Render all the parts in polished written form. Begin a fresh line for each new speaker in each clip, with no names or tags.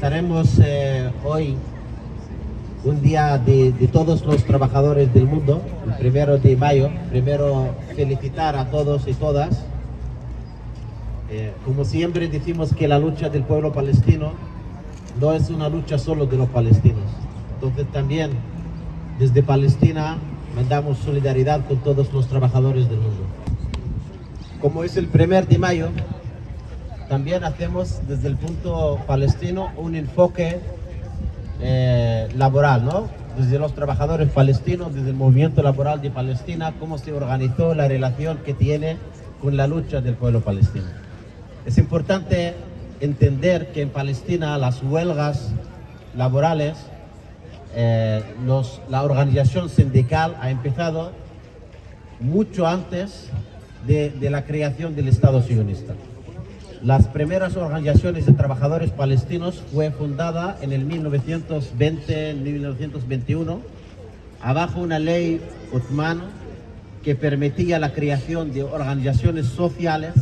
estaremos hoy un día de todos los trabajadores del mundo, el 1 de mayo. Primero felicitar a todos y todas. Como siempre decimos que la lucha del pueblo palestino no es una lucha solo de los palestinos. Entonces también desde Palestina mandamos solidaridad con todos los trabajadores del mundo. Como es el 1 de mayo, también hacemos desde el punto palestino un enfoque laboral, ¿no? Desde los trabajadores palestinos, desde el movimiento laboral de Palestina, cómo se organizó, la relación que tiene con la lucha del pueblo palestino. Es importante entender que en Palestina las huelgas laborales, la organización sindical ha empezado mucho antes de la creación del Estado sionista. Las primeras organizaciones de trabajadores palestinos fue fundada en el 1920, en 1921, abajo una ley otomana que permitía la creación de organizaciones sociales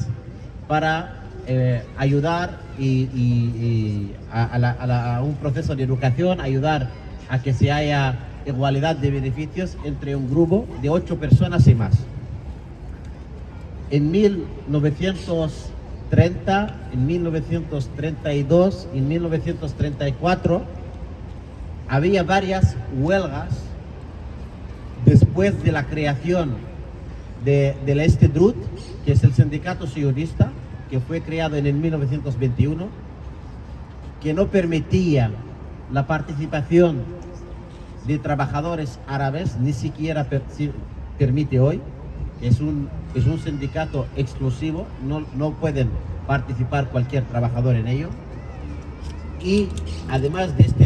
para ayudar a un proceso de educación, ayudar a que se haya igualdad de beneficios entre un grupo de 8 personas y más. En 1930, en 1932 y en 1934 había varias huelgas después de la creación del Histedrut, que es el sindicato sionista, que fue creado en el 1921, que no permitía la participación de trabajadores árabes, ni siquiera permite hoy. Es un sindicato exclusivo, no pueden participar cualquier trabajador en ello. Y además de esta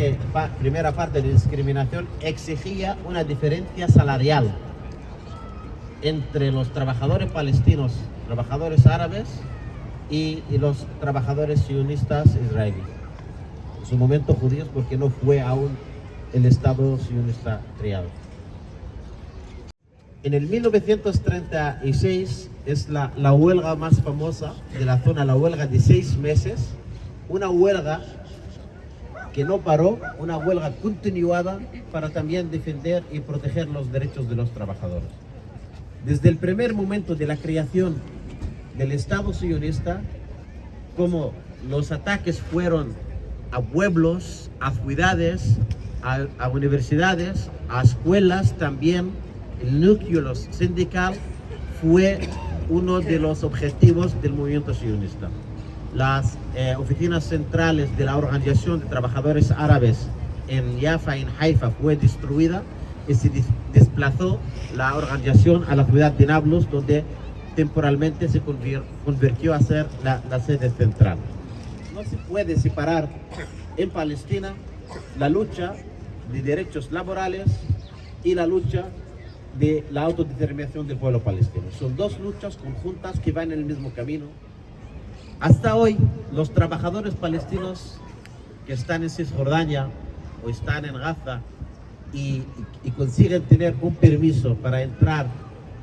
primera parte de discriminación, exigía una diferencia salarial entre los trabajadores palestinos, trabajadores árabes y los trabajadores sionistas israelíes. En su momento judíos, porque no fue aún el Estado sionista creado. En el 1936 es la huelga más famosa de la zona, la huelga de 6 meses, una huelga que no paró, una huelga continuada para también defender y proteger los derechos de los trabajadores. Desde el primer momento de la creación del Estado sionista, como los ataques fueron a pueblos, a ciudades, a universidades, a escuelas, también el núcleo sindical fue uno de los objetivos del movimiento sionista. Las oficinas centrales de la Organización de Trabajadores Árabes en Jaffa, en Haifa, fue destruida y se desplazó la organización a la ciudad de Nablus, donde temporalmente se convirtió a ser la sede central. No se puede separar en Palestina la lucha de derechos laborales y la lucha de la autodeterminación del pueblo palestino. Son dos luchas conjuntas que van en el mismo camino. Hasta hoy, los trabajadores palestinos que están en Cisjordania o están en Gaza y consiguen tener un permiso para entrar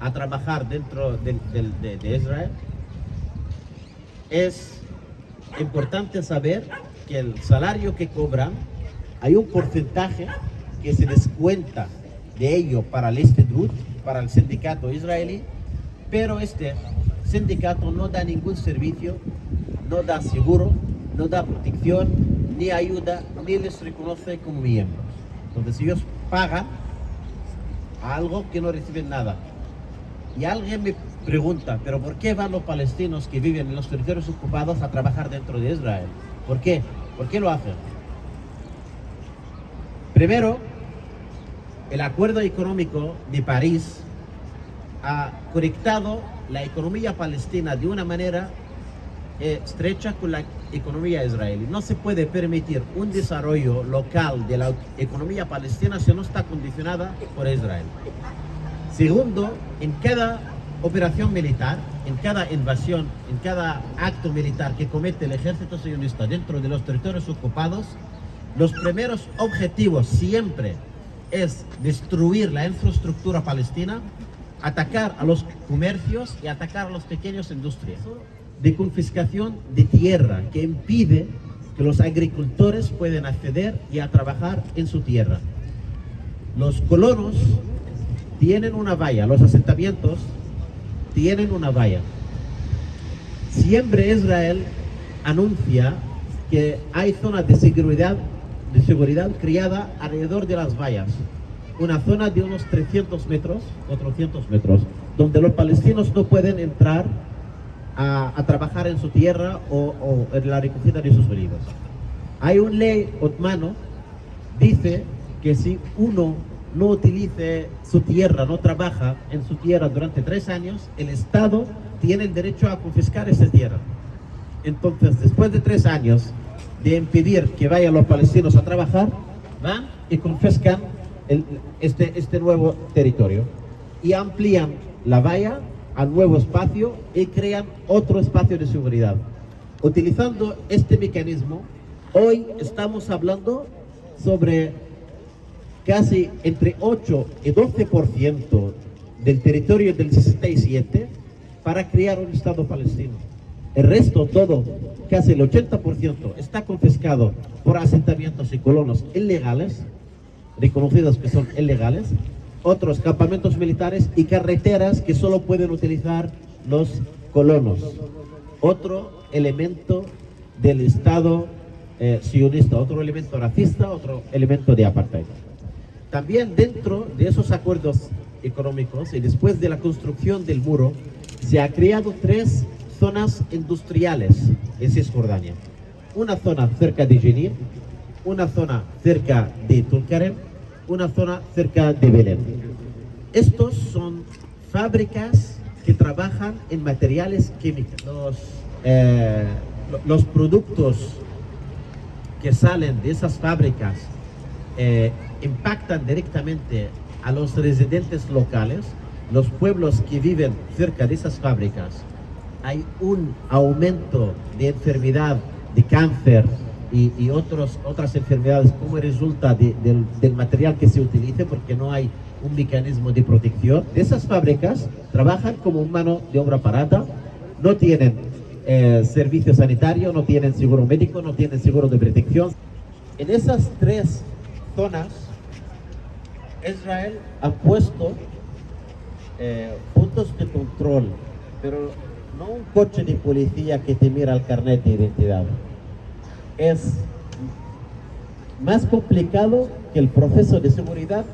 a trabajar dentro de Israel, es importante saber que el salario que cobran, hay un porcentaje que se descuenta de ello para el Histedrut, para el sindicato israelí, pero este sindicato no da ningún servicio, no da seguro, no da protección, ni ayuda, ni les reconoce como miembros. Entonces ellos pagan a algo que no reciben nada. Y alguien me pregunta, ¿pero por qué van los palestinos que viven en los territorios ocupados a trabajar dentro de Israel? ¿Por qué? ¿Por qué lo hacen? Primero, el acuerdo económico de París ha conectado la economía palestina de una manera estrecha con la economía israelí. No se puede permitir un desarrollo local de la economía palestina si no está condicionada por Israel. Segundo, en cada operación militar, en cada invasión, en cada acto militar que comete el ejército sionista dentro de los territorios ocupados, los primeros objetivos siempre es destruir la infraestructura palestina, atacar a los comercios y atacar a las pequeñas industrias, de confiscación de tierra que impide que los agricultores pueden acceder y a trabajar en su tierra. Los colonos tienen una valla, los asentamientos tienen una valla. Siempre Israel anuncia que hay zonas de seguridad creada alrededor de las vallas. Una zona de unos 300 metros o 400 metros, donde los palestinos no pueden entrar a trabajar en su tierra o en la recogida de sus olivos. Hay una ley otomano, dice que si uno no utilice su tierra, no trabaja en su tierra durante 3 años, el Estado tiene el derecho a confiscar esa tierra. Entonces, después de 3 años de impedir que vayan los palestinos a trabajar, van y confiscan este nuevo territorio y amplían la valla al nuevo espacio y crean otro espacio de seguridad. Utilizando este mecanismo, hoy estamos hablando sobre casi entre 8 y 12% del territorio del 67 para crear un Estado palestino. El resto, todo, casi el 80%, está confiscado por asentamientos y colonos ilegales, reconocidos que son ilegales, otros campamentos militares y carreteras que solo pueden utilizar los colonos. Otro elemento del Estado sionista, otro elemento racista, otro elemento de apartheid. También dentro de esos acuerdos económicos y después de la construcción del muro, se ha creado 3 zonas industriales en Cisjordania. Una zona cerca de Jenin, una zona cerca de Tulkarem, una zona cerca de Belén. Estos son fábricas que trabajan en materiales químicos. Los productos que salen de esas fábricas impactan directamente a los residentes locales, los pueblos que viven cerca de esas fábricas. Hay un aumento de enfermedad, de cáncer y otras enfermedades como resulta del material que se utilice, porque no hay un mecanismo de protección. Esas fábricas trabajan como mano de obra barata, no tienen servicio sanitario, no tienen seguro médico, no tienen seguro de protección. En esas 3 zonas, Israel ha puesto puntos de control, pero no un coche de policía que te mira el carnet de identidad. Es más complicado que el proceso de seguridad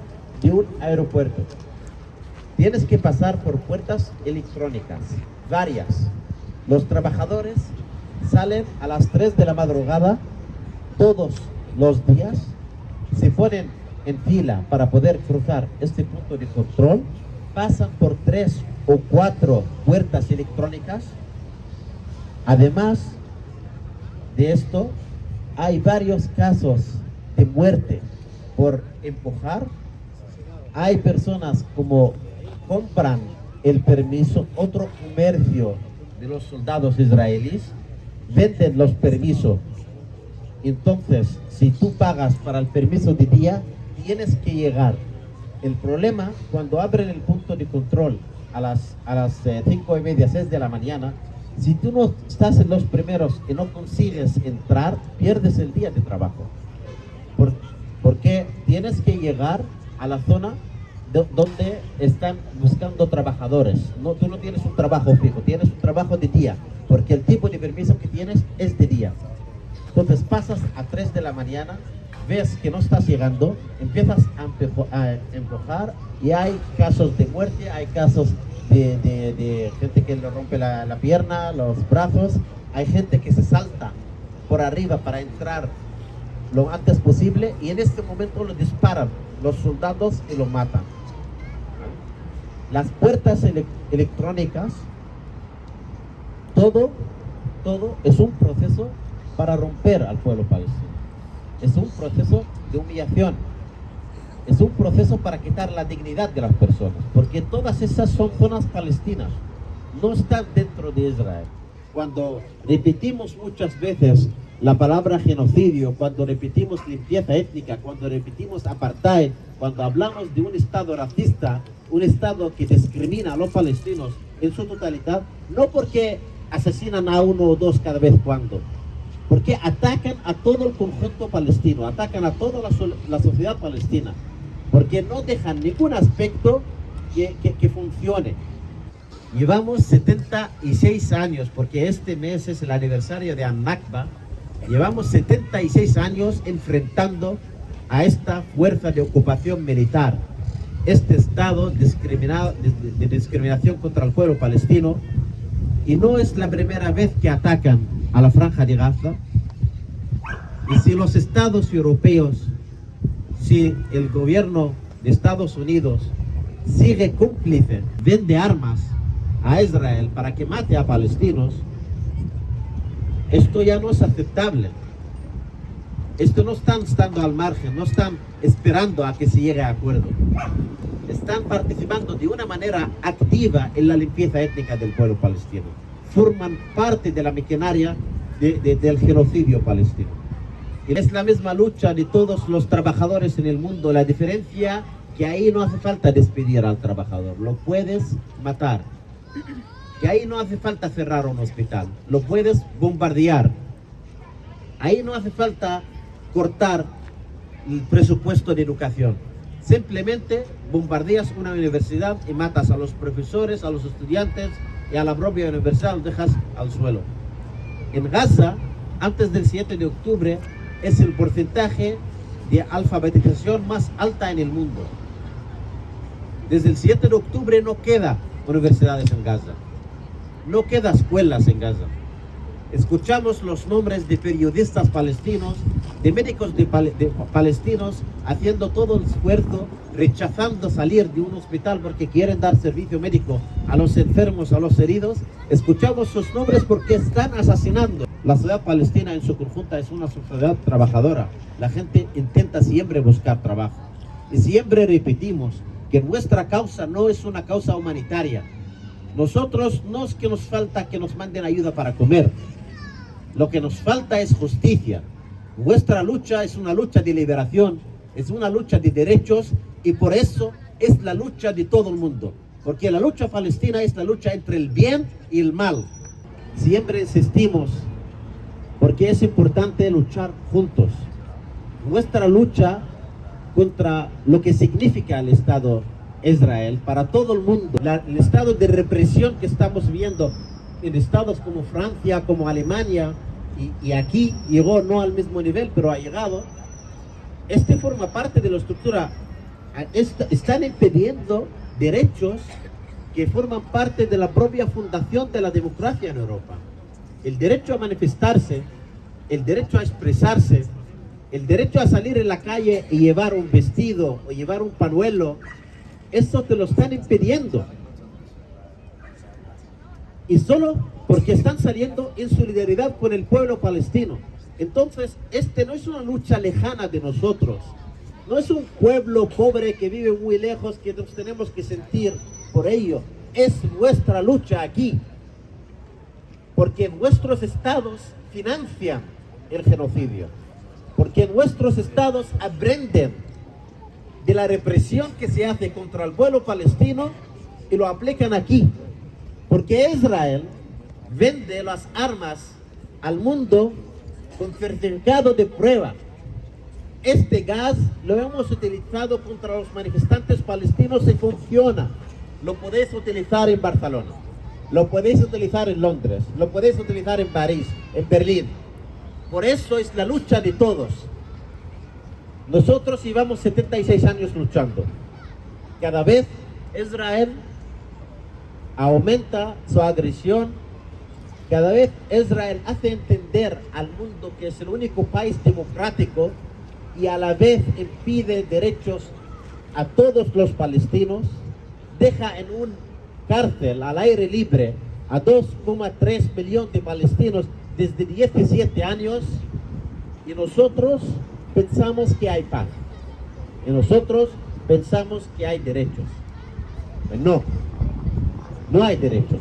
de un aeropuerto. Tienes que pasar por puertas electrónicas, varias. Los trabajadores salen a las 3 de la madrugada todos los días, se ponen en fila para poder cruzar este punto de control, pasan por 3 o 4 puertas electrónicas. Además de esto, hay varios casos de muerte por empujar. Hay personas como compran el permiso, otro comercio de los soldados israelíes, venden los permisos. Entonces, si tú pagas para el permiso de día, tienes que llegar. El problema, cuando abren el punto de control a las 5:30, 6 de la mañana, si tú no estás en los primeros y no consigues entrar, pierdes el día de trabajo. Porque tienes que llegar a la zona donde están buscando trabajadores. Tú no tienes un trabajo fijo, tienes un trabajo de día, porque el tipo de permiso que tienes es de día. Entonces pasas a 3 de la mañana, ves que no estás llegando, empiezas a empujar y hay casos de muerte, hay casos de gente que le rompe la pierna, los brazos, hay gente que se salta por arriba para entrar lo antes posible y en este momento lo disparan los soldados y lo matan. Las puertas electrónicas, todo es un proceso para romper al pueblo palestino. Es un proceso de humillación. Es un proceso para quitar la dignidad de las personas, porque todas esas son zonas palestinas, no están dentro de Israel. Cuando repetimos muchas veces la palabra genocidio, cuando repetimos limpieza étnica, cuando repetimos apartheid, cuando hablamos de un Estado racista, un Estado que discrimina a los palestinos en su totalidad, no porque asesinan a 1 o 2 cada vez cuando, Porque atacan a todo el conjunto palestino, atacan a toda la sociedad palestina, porque no dejan ningún aspecto que funcione. Llevamos 76 años, porque este mes es el aniversario de Al-Nakba. Llevamos 76 años enfrentando a esta fuerza de ocupación militar, este estado de discriminación contra el pueblo palestino, y no es la primera vez que atacan a la Franja de Gaza. Y si los estados europeos, si el gobierno de Estados Unidos sigue cómplice, vende armas a Israel para que mate a palestinos, esto ya no es aceptable. Esto no están estando al margen, no están esperando a que se llegue a acuerdo. Están participando de una manera activa en la limpieza étnica del pueblo palestino. Forman parte de la maquinaria del genocidio palestino. Y es la misma lucha de todos los trabajadores en el mundo. La diferencia que ahí no hace falta despedir al trabajador, lo puedes matar. Que ahí no hace falta cerrar un hospital, lo puedes bombardear. Ahí no hace falta cortar el presupuesto de educación. Simplemente bombardeas una universidad y matas a los profesores, a los estudiantes y a la propia universidad, los dejas al suelo. En Gaza, antes del 7 de octubre, es el porcentaje de alfabetización más alta en el mundo. Desde el 7 de octubre no queda universidades en Gaza, no queda escuelas en Gaza. Escuchamos los nombres de periodistas palestinos, de médicos palestinos haciendo todo el esfuerzo, rechazando salir de un hospital porque quieren dar servicio médico a los enfermos, a los heridos. Escuchamos sus nombres porque están asesinando. La sociedad palestina en su conjunta es una sociedad trabajadora. La gente intenta siempre buscar trabajo. Y siempre repetimos que nuestra causa no es una causa humanitaria. Nosotros no es que nos falta que nos manden ayuda para comer. Lo que nos falta es justicia. Nuestra lucha es una lucha de liberación, es una lucha de derechos, y por eso es la lucha de todo el mundo. Porque la lucha palestina es la lucha entre el bien y el mal. Siempre insistimos porque es importante luchar juntos. Nuestra lucha contra lo que significa el Estado Israel para todo el mundo, el estado de represión que estamos viendo en estados como Francia, como Alemania, y aquí llegó no al mismo nivel, pero ha llegado. Este forma parte de la estructura. Están impidiendo derechos que forman parte de la propia fundación de la democracia en Europa. El derecho a manifestarse, el derecho a expresarse, el derecho a salir en la calle y llevar un vestido o llevar un pañuelo, eso te lo están impidiendo. Y solo porque están saliendo en solidaridad con el pueblo palestino. Entonces, este no es una lucha lejana de nosotros. No es un pueblo pobre que vive muy lejos que nos tenemos que sentir por ello. Es nuestra lucha aquí. Porque nuestros estados financian el genocidio. Porque nuestros estados aprenden de la represión que se hace contra el pueblo palestino y lo aplican aquí. Porque Israel vende las armas al mundo con certificado de prueba. Este gas lo hemos utilizado contra los manifestantes palestinos y funciona. Lo podéis utilizar en Barcelona, lo podéis utilizar en Londres, lo podéis utilizar en París, en Berlín. Por eso es la lucha de todos. Nosotros llevamos 76 años luchando. Cada vez Israel aumenta su agresión. Cada vez Israel hace entender al mundo que es el único país democrático y a la vez impide derechos a todos los palestinos. Deja en un cárcel al aire libre a 2,3 millones de palestinos desde 17 años, y nosotros pensamos que hay paz. Y nosotros pensamos que hay derechos. Pues no hay derechos.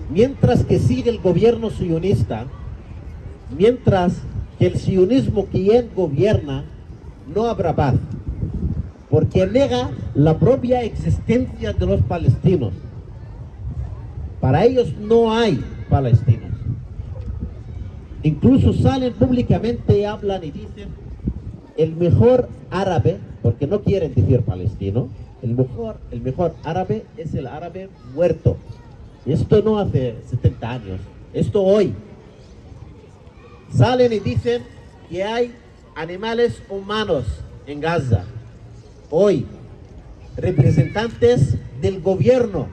Mientras que sigue el gobierno sionista, mientras que el sionismo quien gobierna, no habrá paz, porque niega la propia existencia de los palestinos. Para ellos no hay palestinos. Incluso salen públicamente y hablan y dicen el mejor árabe, porque no quieren decir palestino, el mejor árabe es el árabe muerto. Y esto no hace 70 años, esto hoy. Salen y dicen que hay animales humanos en Gaza. Hoy, representantes del gobierno,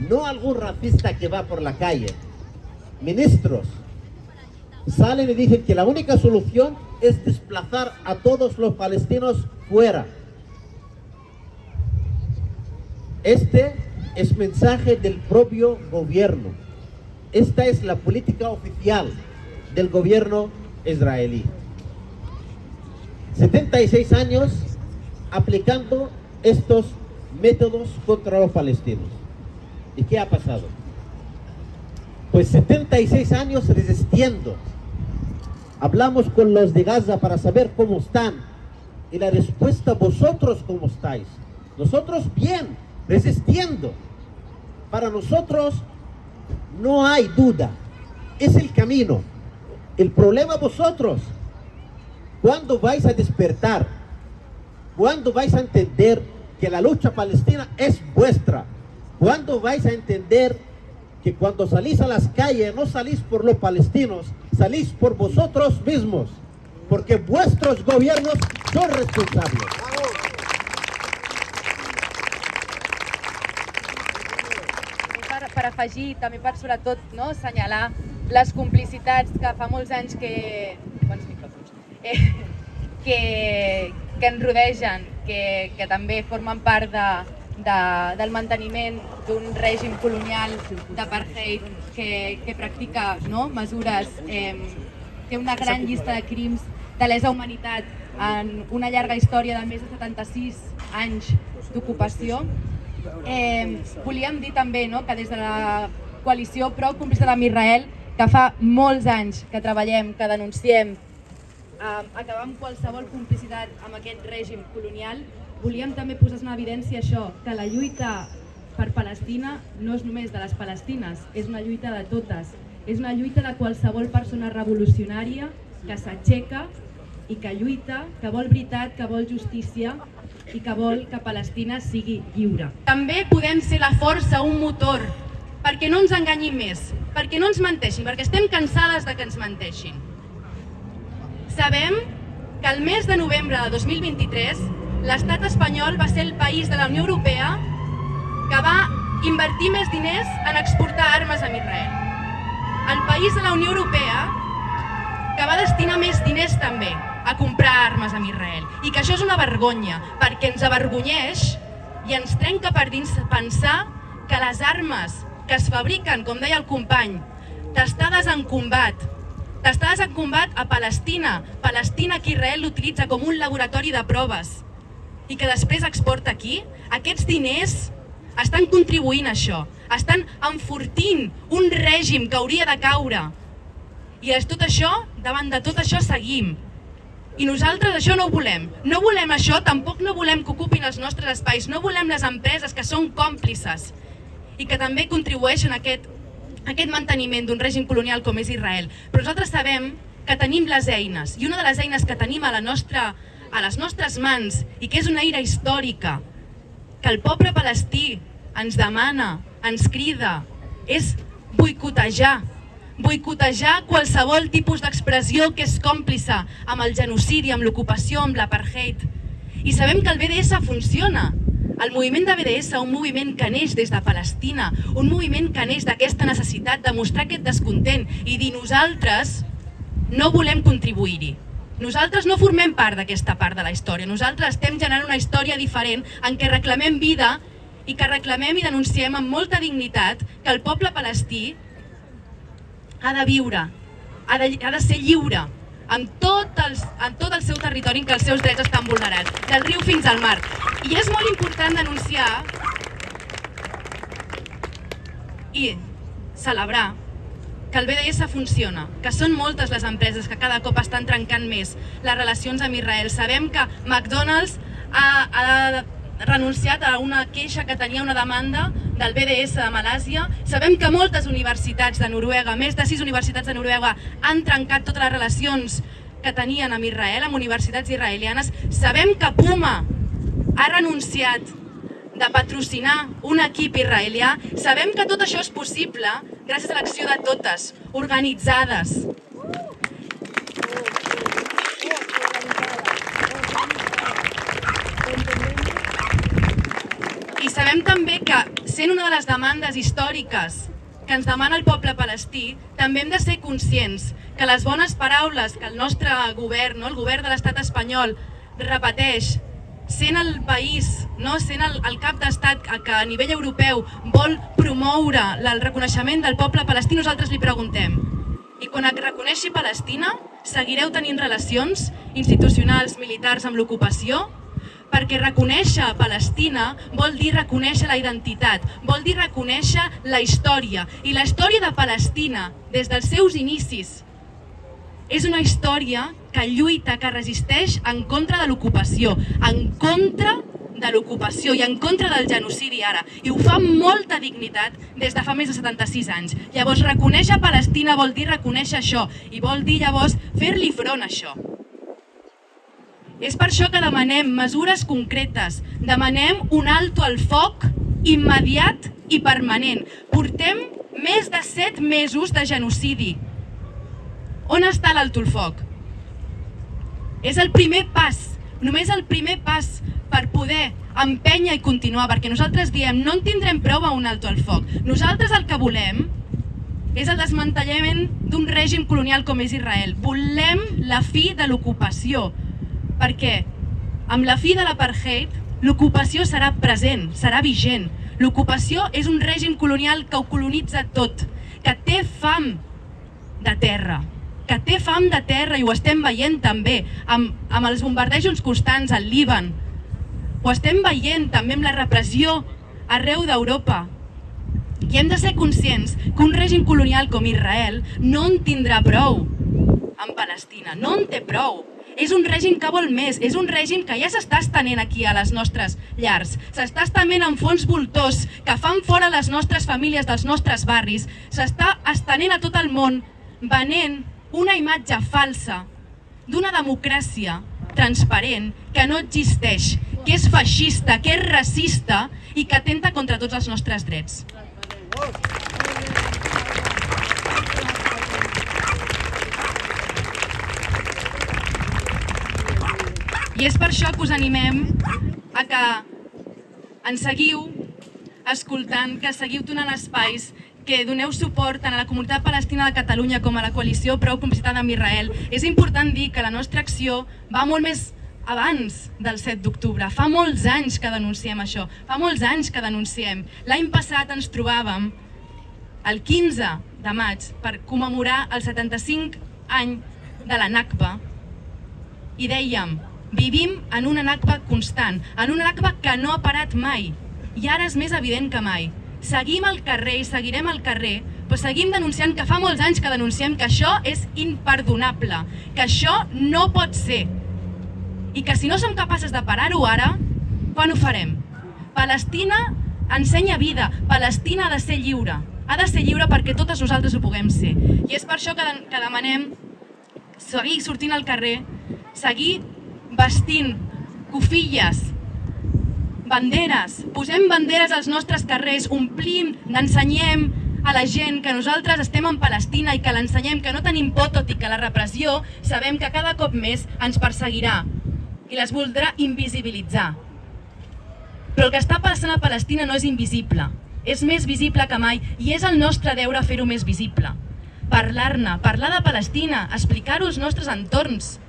no algún racista que va por la calle, ministros, salen y dicen que la única solución es desplazar a todos los palestinos fuera. Este es mensaje del propio gobierno. Esta es la política oficial del gobierno israelí. 76 años aplicando estos métodos contra los palestinos. ¿Y qué ha pasado? Pues 76 años resistiendo. Hablamos con los de Gaza para saber cómo están. Y la respuesta, vosotros cómo estáis. Nosotros bien, resistiendo. Para nosotros no hay duda. Es el camino. El problema vosotros. ¿Cuándo vais a despertar? ¿Cuándo vais a entender que la lucha palestina es vuestra? ¿Cuándo vais a entender que cuando salís a las calles no salís por los palestinos, salís por vosotros mismos? Porque vuestros gobiernos son responsables.
Per afegir, també per sobretot assenyalar les complicitats que fa molts anys que ens rodegen, que també formen part del manteniment d'un règim colonial d'apartheid que practica mesures, té una gran llista de crims de lesa humanitat en una llarga història de més de 76 anys d'ocupació. Volíem dir també que des de la coalició Prou Complicitat amb Israel, que fa molts anys que treballem, que denunciem acabar amb qualsevol complicitat amb aquest règim colonial, volíem també posar en evidència això, que la lluita per Palestina no és només de les palestines, és una lluita de totes, és una lluita de qualsevol persona revolucionària que s'aixeca i que lluita, que vol veritat, que vol justícia i que vol que Palestina sigui lliure. També podem ser la força, un motor, perquè no ens enganyim més, perquè no ens menteixin, perquè estem cansades de que ens menteixin. Sabem que el mes de novembre de 2023 l'estat espanyol va ser el país de la Unió Europea que va invertir més diners en exportar armes a Israel. El país de la Unió Europea que va destinar més diners també a comprar armes a Israel. I que això és una vergonya, perquè ens avergonyeix i ens trenca per dins pensar que les armes que es fabriquen, com deia el company, testades en combat a Palestina, que Israel l'utilitza com un laboratori de proves i que després exporta aquí, aquests diners estan contribuint a això, estan enfortint un règim que hauria de caure. I davant de tot això seguim. I nosaltres això no ho volem. No volem això, tampoc no volem que ocupin els nostres espais, no volem les empreses que són còmplices i que també contribueixen a aquest manteniment d'un règim colonial com és Israel. Però nosaltres sabem que tenim les eines, i una de les eines que tenim a les nostres mans, i que és una eina històrica, que el poble palestí ens demana, ens crida, és boicotejar qualsevol tipus d'expressió que és còmplice amb el genocidi, amb l'ocupació, amb l'apartheid. I sabem que el BDS funciona. El moviment de BDS, un moviment que neix des de Palestina, un moviment que neix d'aquesta necessitat de mostrar aquest descontent i dir nosaltres no volem contribuir-hi. Nosaltres no formem part d'aquesta part de la història. Nosaltres estem generant una història diferent en què reclamem vida i que reclamem i denunciem amb molta dignitat que el poble palestí ha de viure, ha de ser lliure en tot el seu territori en què els seus drets estan vulnerats, del riu fins al mar. I és molt important denunciar i celebrar que el BDS funciona, que són moltes les empreses que cada cop estan trencant més les relacions amb Israel. Sabem que McDonald's ha renunciat a una queixa que tenia, una demanda del BDS de Malàsia. Sabem que moltes universitats de Noruega, més de 6 universitats de Noruega, han trencat totes les relacions que tenien amb Israel, amb universitats israelianes. Sabem que Puma ha renunciat de patrocinar un equip israelià. Sabem que tot això és possible gràcies a l'acció de totes, organitzades. I sabem també que, sent una de les demandes històriques que ens demana el poble palestí, també hem de ser conscients que les bones paraules que el nostre govern, el govern de l'estat espanyol, repeteix, sent el país, sent el cap d'estat que a nivell europeu vol promoure el reconeixement del poble palestí, nosaltres li preguntem: i quan es reconeixi Palestina, seguireu tenint relacions institucionals, militars amb l'ocupació? Perquè reconèixer Palestina vol dir reconèixer la identitat, vol dir reconèixer la història. I la història de Palestina, des dels seus inicis, és una història que lluita, que resisteix en contra de l'ocupació, en contra de l'ocupació i en contra del genocidi ara. I ho fa amb molta dignitat des de fa més de 76 anys. Llavors, reconèixer Palestina vol dir reconèixer això i vol dir llavors fer-li front a això. És per això que demanem mesures concretes, demanem un alto al foc immediat i permanent. Portem més de 7 mesos de genocidi. On està l'alto al foc? És el primer pas, només el primer pas per poder empènyer i continuar, perquè nosaltres diem no en tindrem prou a un alto al foc. Nosaltres el que volem és el desmantellament d'un règim colonial com és Israel. Volem la fi de l'ocupació, perquè amb la fi de l'apartheid l'ocupació serà present, serà vigent. L'ocupació és un règim colonial que ho colonitza tot, que té fam de terra, i ho estem veient també amb els bombardejos constants al Líban. Ho estem veient també amb la repressió arreu d'Europa. I hem de ser conscients que un règim colonial com Israel no en tindrà prou amb Palestina, no en té prou. És un règim que vol més, és un règim que ja s'està estenent aquí a les nostres llars, s'està estenent en fons voltors que fan fora les nostres famílies dels nostres barris, s'està estenent a tot el món, venent una imatge falsa d'una democràcia transparent que no existeix, que és feixista, que és racista i que atenta contra tots els nostres drets. I és per això que us animem a que ens seguiu escoltant, que seguiu donant espais, que doneu suport tant a la comunitat palestina de Catalunya com a la coalició Prou Complicitat amb Israel. És important dir que la nostra acció va molt més abans del 7 d'octubre. Fa molts anys que denunciem això, fa molts anys que denunciem. L'any passat ens trobàvem el 15 de maig per commemorar el 75 any de la Nakba i dèiem: vivim en una Nakba constant, en una Nakba que no ha parat mai, i ara és més evident que mai. Seguim al carrer i seguirem al carrer, però seguim denunciant, que fa molts anys que denunciem que això és imperdonable, que això no pot ser, i que si no som capaces de parar-ho ara, quan ho farem? Palestina ensenya vida, Palestina ha de ser lliure perquè totes nosaltres ho puguem ser. I és per això que demanem seguir sortint al carrer, seguir vestint cofilles, banderes, posem banderes als nostres carrers, omplim, ensenyem a la gent que nosaltres estem en Palestina i que l'ensenyem que no tenim por, tot i que la repressió sabem que cada cop més ens perseguirà i les voldrà invisibilitzar. Però el que està passant a Palestina no és invisible, és més visible que mai i és el nostre deure fer-ho més visible. Parlar-ne, parlar de Palestina, explicar-ho als nostres entorns,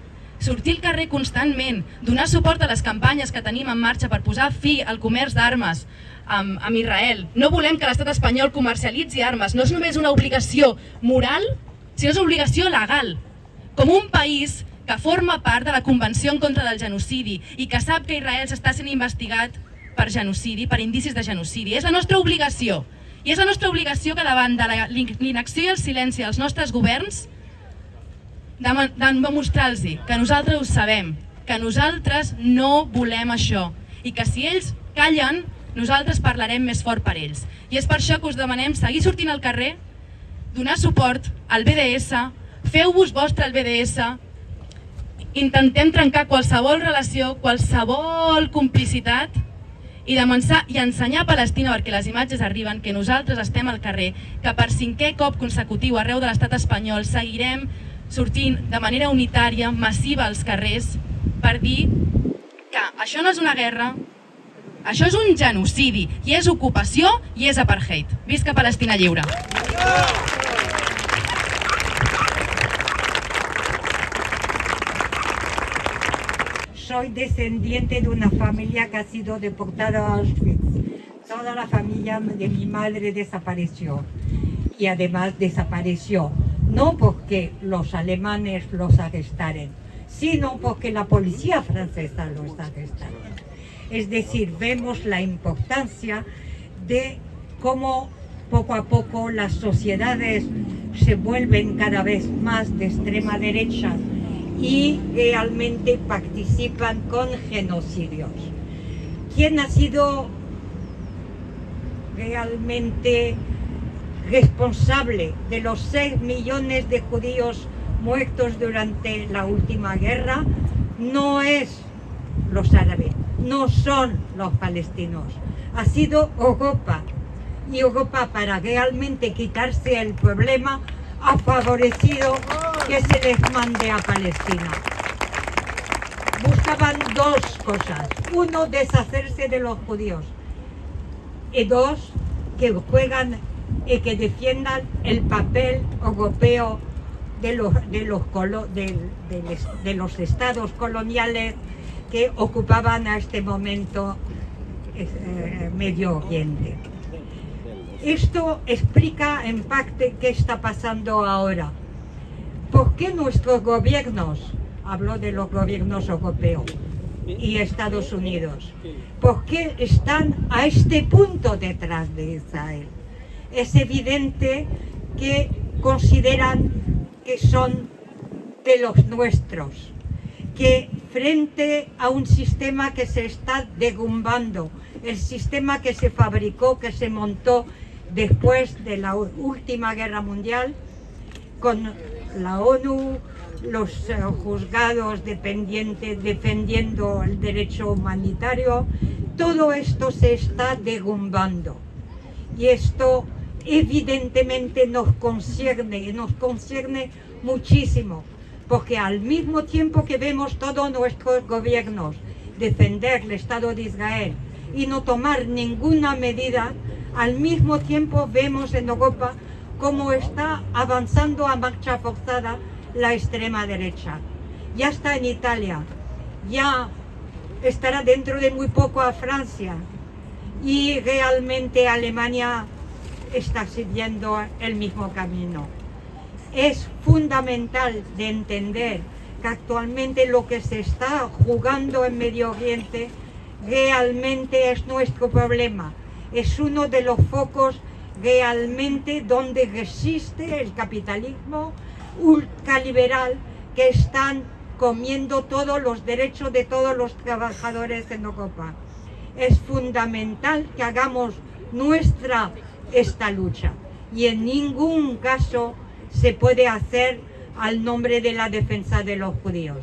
sortir al carrer constantment, donar suport a les campanyes que tenim en marxa per posar fi al comerç d'armes amb Israel. No volem que l'estat espanyol comercialitzi armes, no és només una obligació moral, sinó és una obligació legal. Com un país que forma part de la Convenció en contra del genocidi i que sap que Israel s'està sent investigat per genocidi, per indicis de genocidi. És la nostra obligació. I és la nostra obligació que davant de l'inacció i el silenci dels nostres governs demostrar-los que nosaltres ho sabem, que nosaltres no volem això i que si ells callen nosaltres parlarem més fort per ells. I és per això que us demanem seguir sortint al carrer, donar suport al BDS, feu-vos vostre el BDS, intentem trencar qualsevol relació, qualsevol complicitat i ensenyar a Palestina, perquè les imatges arriben, que nosaltres estem al carrer, que per 5è cop consecutiu arreu de l'estat espanyol seguirem sortint de manera unitària, massiva als carrers, per dir que això no és una guerra, això és un genocidi, i és ocupació i és apartheid. Visca Palestina lliure!
Soy descendiente de una familia que ha sido deportada a Auschwitz. Toda la familia de mi madre desapareció. Y además desapareció, no porque los alemanes los arrestaron, sino porque la policía francesa los arrestaron. Es decir, vemos la importancia de cómo poco a poco las sociedades se vuelven cada vez más de extrema derecha y realmente participan con genocidios. ¿Quién ha sido realmente responsable de los 6 millones de judíos muertos durante la última guerra? No es los árabes, no son los palestinos, ha sido Europa. Y Europa, para realmente quitarse el problema, ha favorecido que se les mande a Palestina. Buscaban dos cosas: uno, deshacerse de los judíos, y dos, que juegan y que defiendan el papel europeo de los estados coloniales que ocupaban a este momento Medio Oriente. Esto explica en parte qué está pasando ahora. ¿Por qué nuestros gobiernos, hablo de los gobiernos europeos y Estados Unidos, por qué están a este punto detrás de Israel? Es evidente que consideran que son de los nuestros, que frente a un sistema que se está derrumbando, el sistema que se fabricó, que se montó después de la última guerra mundial, con la ONU, los juzgados defendiendo el derecho humanitario, todo esto se está derrumbando. Y esto evidentemente nos concierne muchísimo, porque al mismo tiempo que vemos todos nuestros gobiernos defender el Estado de Israel y no tomar ninguna medida, al mismo tiempo vemos en Europa cómo está avanzando a marcha forzada la extrema derecha. Ya está en Italia, ya estará dentro de muy poco a Francia, y realmente Alemania está siguiendo el mismo camino. Es fundamental de entender que actualmente lo que se está jugando en Medio Oriente realmente es nuestro problema. Es uno de los focos realmente donde resiste el capitalismo ultraliberal, que están comiendo todos los derechos de todos los trabajadores en Europa. Es fundamental que hagamos nuestra esta lucha, y en ningún caso se puede hacer al nombre de la defensa de los judíos.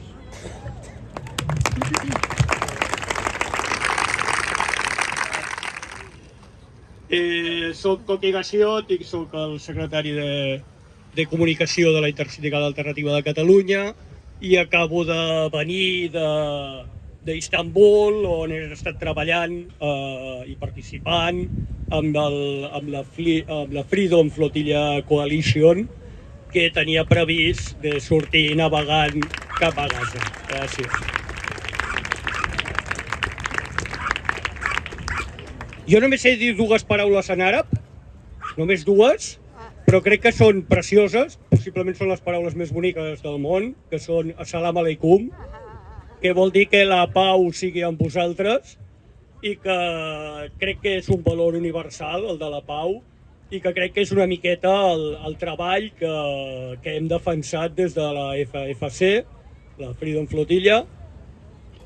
Soc Coqui Gassiot i soc el secretari de comunicació de la Intersindical Alternativa de Catalunya, i acabo de venir d'Istanbul, on he estat treballant i participant amb la Freedom Flotilla Coalition, que tenia previst de sortir navegant cap a Gaza. Gràcies. Jo només sé dir dues paraules en àrab, només dues, però crec que són precioses, possiblement són les paraules més boniques del món, que són Assalamu alaikum, que vol dir que la pau sigui amb vosaltres, i que crec que és un valor universal, el de la pau, i que crec que és una miqueta el treball que hem defensat des de la FFC, la Freedom Flotilla,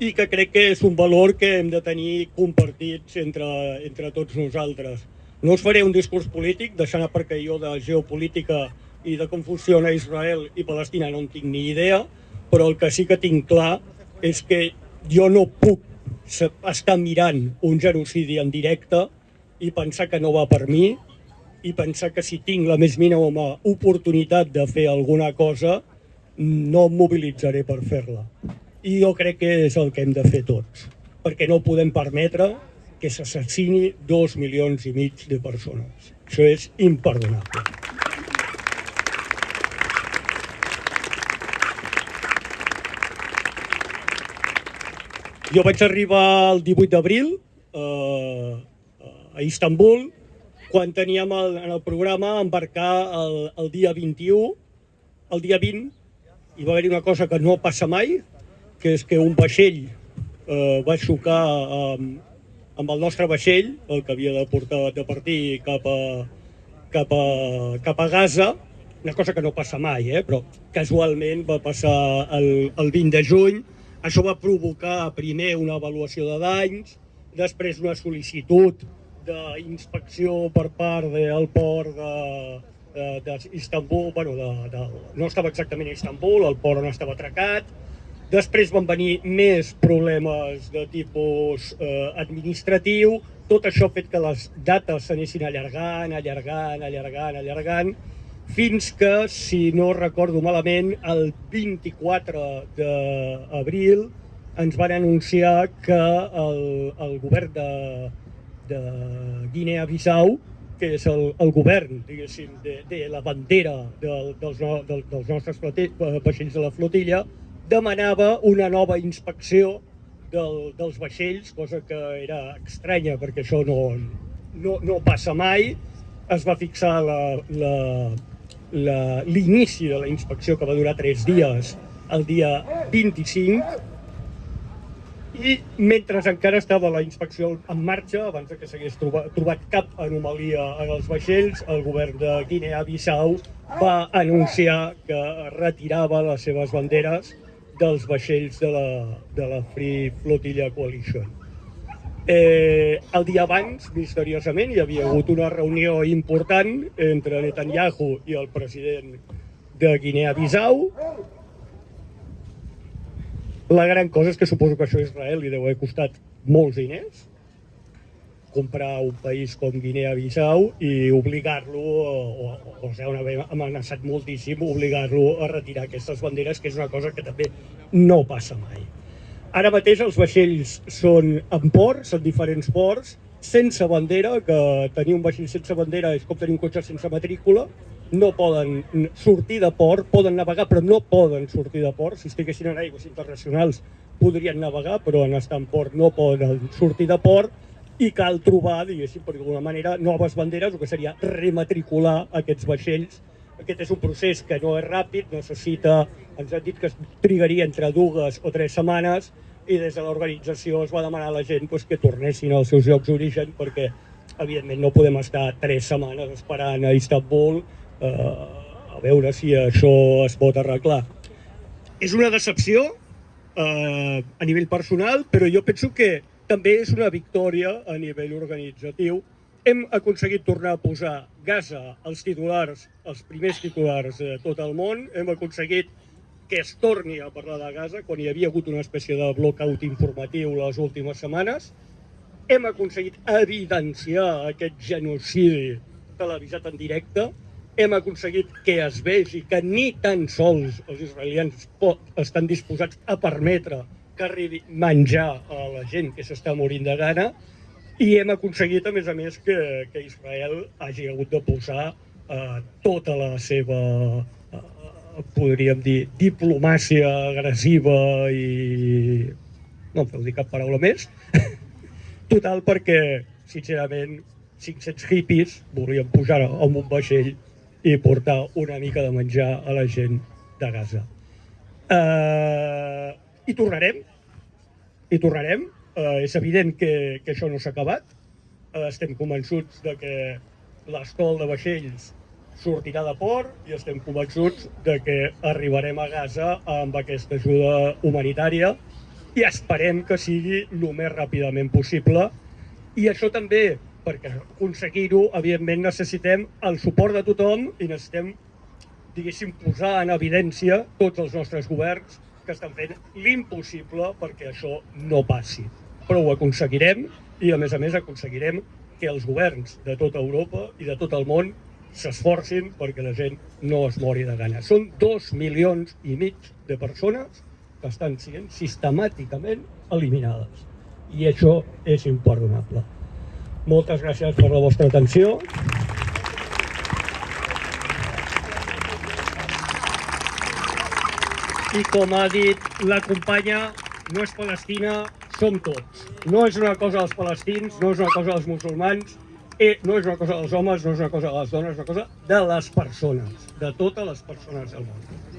i que crec que és un valor que hem de tenir compartits entre tots nosaltres. No us faré un discurs polític, deixant perquè jo de geopolítica i de com funciona Israel i Palestina no en tinc ni idea, però el que sí que tinc clar és que jo no puc estar mirant un genocidi en directe i pensar que no va per mi, i pensar que si tinc la més mínima oportunitat de fer alguna cosa, no em mobilitzaré per fer-la. I jo crec que és el que hem de fer tots, perquè no podem permetre que s'assassini 2,5 milions de persones. Això és imperdonable. Jo vaig arribar el 18 d'abril a Istanbul, quan teníem en el programa embarcar el dia 21, el dia 20, hi va haver una cosa que no passa mai, que és que un vaixell va xocar amb el nostre vaixell, el que havia de partir cap a Gaza, una cosa que no passa mai, però casualment va passar el 20 de juny. Això va provocar primer una avaluació de danys, després una sol·licitud d'inspecció per part del port d'Istanbul, no estava exactament a Istanbul, el port on estava atracat. Després van venir més problemes de tipus administratiu. Tot això ha fet que les dates s'anessin allargant, fins que, si no recordo malament, el 24 d'abril ens van anunciar que el govern de Guinea-Bissau, que és el govern, diguéssim, de la bandera dels nostres vaixells de la flotilla, demanava una nova inspecció dels vaixells, cosa que era estranya perquè això no passa mai. Es va fixar l'inici de la inspecció, que va durar 3 dies, el dia 25, i mentre encara estava la inspecció en marxa, abans que s'hagués trobat cap anomalia en els vaixells, el govern de Guinea-Bissau va anunciar que retirava les seves banderes dels vaixells de la Free Flotilla Coalition. El dia abans, misteriosament, hi havia hagut una reunió important entre Netanyahu i el president de Guinea-Bissau. La gran cosa és que suposo que això a Israel li deu haver costat molts diners, comprar un país com Guinea-Bissau i obligar-lo, o deuen haver amenaçat moltíssim, obligar-lo a retirar aquestes banderes, que és una cosa que també no passa mai. Ara mateix els vaixells són en ports, en diferents ports, sense bandera, que tenir un vaixell sense bandera és com tenir un cotxe sense matrícula. No poden sortir de port, poden navegar però no poden sortir de port. Si estiguessin en aigües internacionals podrien navegar, però en estar en port no poden sortir de port, i cal trobar, diguéssim, per alguna manera, noves banderes, el que seria rematricular aquests vaixells. Aquest és un procés que no és ràpid, necessita, ens han dit que es trigaria entre 2 o 3 setmanes, i des de l'organització es va demanar a la gent que tornessin als seus llocs d'origen, perquè evidentment no podem estar 3 setmanes esperant a Istanbul a veure si això es pot arreglar. És una decepció a nivell personal, però jo penso que també és una victòria a nivell organitzatiu. Hem aconseguit tornar a posar Gaza als titulars, els primers titulars de tot el món. Hem aconseguit que es torni a parlar de Gaza quan hi havia hagut una espècie de blockout informatiu les últimes setmanes. Hem aconseguit evidenciar aquest genocidi televisat en directe. Hem aconseguit que es vegi que ni tan sols els israelians estan disposats a permetre que arribi menjar a la gent que s'està morint de gana, i hem aconseguit, a més, que Israel hagi hagut de posar tota la seva, podríem dir, diplomàcia agressiva i... no em feu dir cap paraula més. Total, perquè, sincerament, 500 hippies volien pujar amb un vaixell i portar una mica de menjar a la gent de Gaza. I tornarem. És evident que això no s'ha acabat. Estem convençuts de que l'estol de vaixells sortirà de port i estem convençuts de que arribarem a Gaza amb aquesta ajuda humanitària. i esperem que sigui el més ràpidament possible. I això també, perquè aconseguir-ho, evidentment necessitem el suport de tothom i necessitem, diguéssim, posar en evidència tots els nostres governs que estan fent l'impossible perquè això no passi. Però ho aconseguirem i, a més, aconseguirem que els governs de tota Europa i de tot el món s'esforcin perquè la gent no es mori de gana. Són 2,5 milions de persones que estan sent sistemàticament eliminades. I això és imperdonable. Moltes gràcies per la vostra atenció. I com ha dit la companya, no és Palestina, som tots. No és una cosa dels palestins, no és una cosa dels musulmans, no és una cosa dels homes, no és una cosa de les dones, és una cosa de les persones, de totes les persones del món.